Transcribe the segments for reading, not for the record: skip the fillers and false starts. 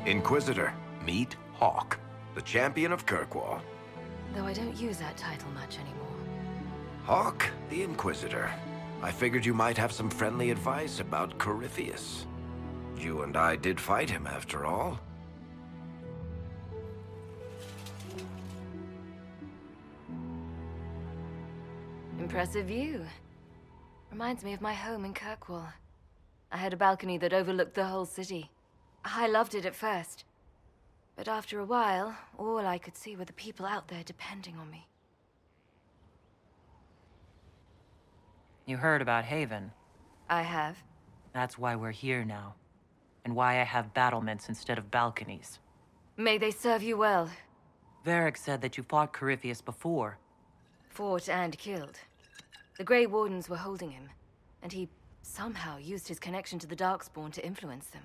Inquisitor, meet Hawke, the champion of Kirkwall. Though I don't use that title much anymore. Hawke, the Inquisitor. I figured you might have some friendly advice about Corypheus. You and I did fight him, after all. Impressive view. Reminds me of my home in Kirkwall. I had a balcony that overlooked the whole city. I loved it at first. But after a while, all I could see were the people out there depending on me. You heard about Haven. I have. That's why we're here now. And why I have battlements instead of balconies. May they serve you well. Varric said that you fought Corypheus before. Fought and killed. The Grey Wardens were holding him, and he somehow used his connection to the Darkspawn to influence them.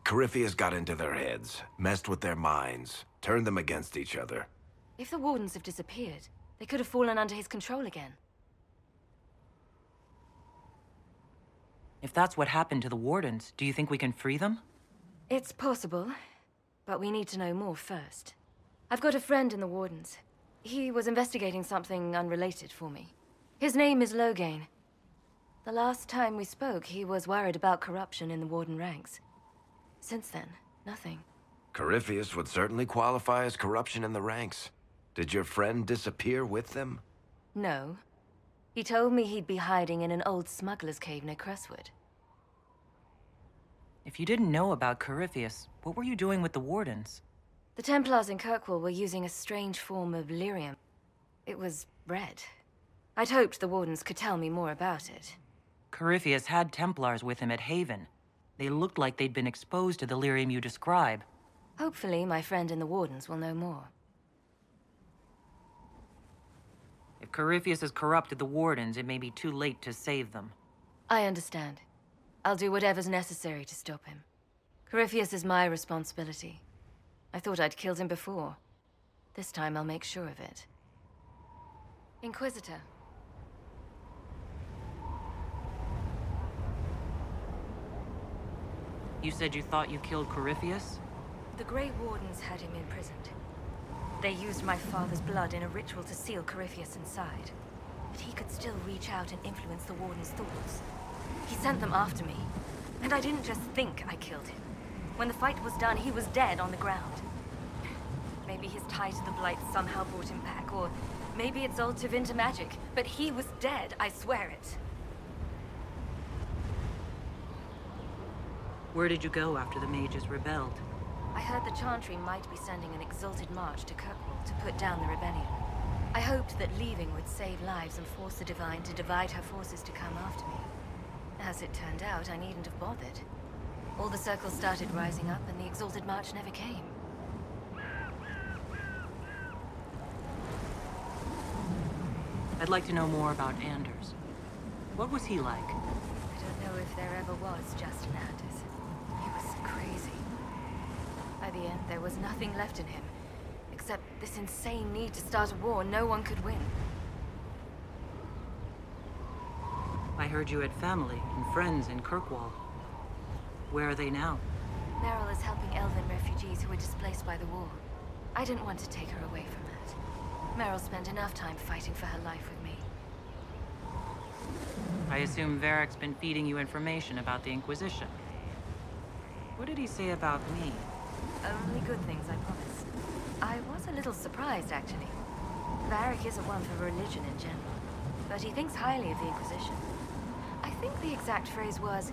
Corypheus got into their heads, messed with their minds, turned them against each other. If the Wardens have disappeared, they could have fallen under his control again. If that's what happened to the Wardens, do you think we can free them? It's possible, but we need to know more first. I've got a friend in the Wardens. He was investigating something unrelated for me. His name is Loghain. The last time we spoke, he was worried about corruption in the Warden ranks. Since then, nothing. Corypheus would certainly qualify as corruption in the ranks. Did your friend disappear with them? No. He told me he'd be hiding in an old smuggler's cave near Crestwood. If you didn't know about Corypheus, what were you doing with the Wardens? The Templars in Kirkwall were using a strange form of lyrium. It was red. I'd hoped the Wardens could tell me more about it. Corypheus had Templars with him at Haven. They looked like they'd been exposed to the lyrium you describe. Hopefully, my friend in the Wardens will know more. If Corypheus has corrupted the Wardens, it may be too late to save them. I understand. I'll do whatever's necessary to stop him. Corypheus is my responsibility. I thought I'd killed him before. This time I'll make sure of it. Inquisitor. You said you thought you killed Corypheus? The Grey Wardens had him imprisoned. They used my father's blood in a ritual to seal Corypheus inside. But he could still reach out and influence the Warden's thoughts. He sent them after me. And I didn't just think I killed him. When the fight was done, he was dead on the ground. Maybe his tie to the Blight somehow brought him back, or maybe it's all Tevinter magic. But he was dead, I swear it. Where did you go after the mages rebelled? I heard the Chantry might be sending an exalted march to Kirkwall to put down the rebellion. I hoped that leaving would save lives and force the Divine to divide her forces to come after me. As it turned out, I needn't have bothered. All the circles started rising up, and the exalted march never came. I'd like to know more about Anders. What was he like? I don't know if there ever was just an Anders. He was crazy. By the end, there was nothing left in him, except this insane need to start a war no one could win. I heard you had family and friends in Kirkwall. Where are they now? Meryl is helping Elven refugees who were displaced by the war. I didn't want to take her away from that. Meryl spent enough time fighting for her life with me. I assume Varric's been feeding you information about the Inquisition. What did he say about me? Only good things, I promise. I was a little surprised, actually. Varric isn't one for religion in general, but he thinks highly of the Inquisition. I think the exact phrase was,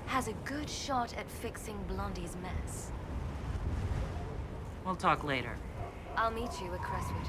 has a good shot at fixing Blondie's mess. We'll talk later. I'll meet you at Crestwood.